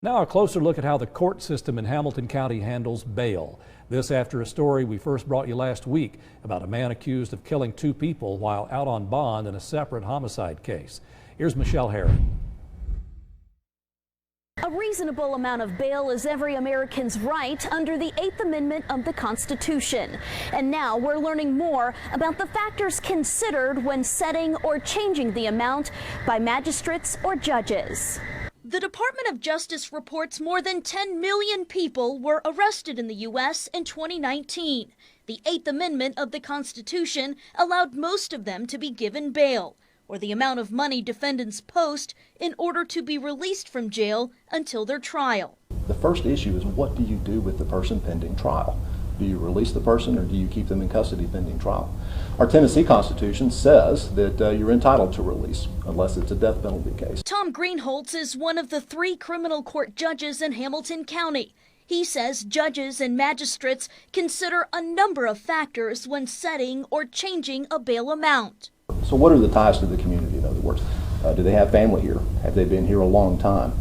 Now a closer look at how the court system in Hamilton County handles bail. This after a story we first brought you last week about a man accused of killing two people while out on bond in a separate homicide case. Here's Michelle Herron. A reasonable amount of bail is every American's right under the 8th Amendment of the Constitution. And now we're learning more about the factors considered when setting or changing the amount by magistrates or judges. The Department of Justice reports more than 10 million people were arrested in the U.S. in 2019. The 8th Amendment of the Constitution allowed most of them to be given bail, or the amount of money defendants post in order to be released from jail until their trial. The first issue is, what do you do with the person pending trial? Do you release the person or do you keep them in custody pending trial? Our Tennessee Constitution says that you're entitled to release unless it's a death penalty case. Tom Greenholtz is one of the 3 criminal court judges in Hamilton County. He says judges and magistrates consider a number of factors when setting or changing a bail amount. So what are the ties to the community, in other words? Do they have family here? Have they been here a long time?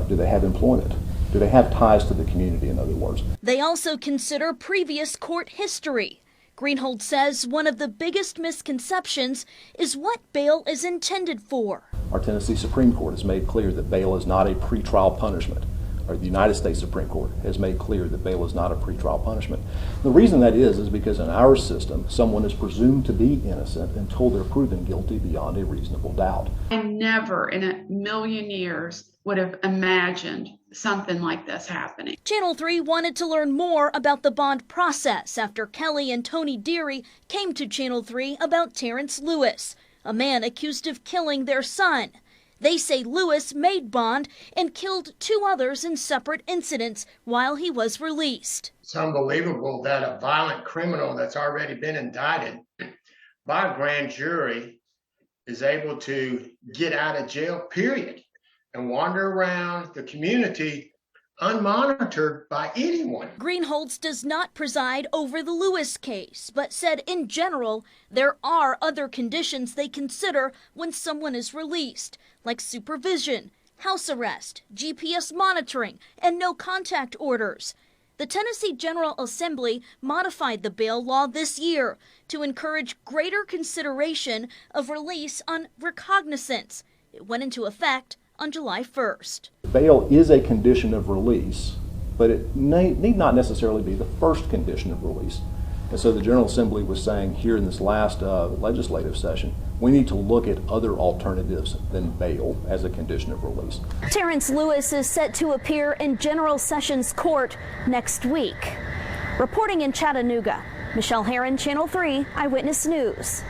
Do they have employment? Do they have ties to the community, in other words? They also consider previous court history. Greenholtz says one of the biggest misconceptions is what bail is intended for. Our Tennessee Supreme Court has made clear that bail is not a pretrial punishment. Or the United States Supreme Court has made clear that bail is not a pretrial punishment. The reason that is because in our system, someone is presumed to be innocent until they're proven guilty beyond a reasonable doubt. I never in a million years would have imagined something like this happening. Channel 3 wanted to learn more about the bond process after Kelly and Tony Deary came to Channel 3 about Terrence Lewis, a man accused of killing their son. They say Lewis made bond and killed 2 others in separate incidents while he was released. It's unbelievable that a violent criminal that's already been indicted by a grand jury is able to get out of jail, period, and wander around the community unmonitored by anyone. Greenholtz does not preside over the Lewis case, but said in general there are other conditions they consider when someone is released, like supervision, house arrest, GPS monitoring, and no contact orders. The Tennessee General Assembly modified the bail law this year to encourage greater consideration of release on recognizance. It went into effect on July 1st. Bail is a condition of release, but it need not necessarily be the first condition of release. And so the General Assembly was saying here in this last legislative session, we need to look at other alternatives than bail as a condition of release. Terrence Lewis is set to appear in General Sessions Court next week. Reporting in Chattanooga, Michelle Herron, Channel 3 Eyewitness News.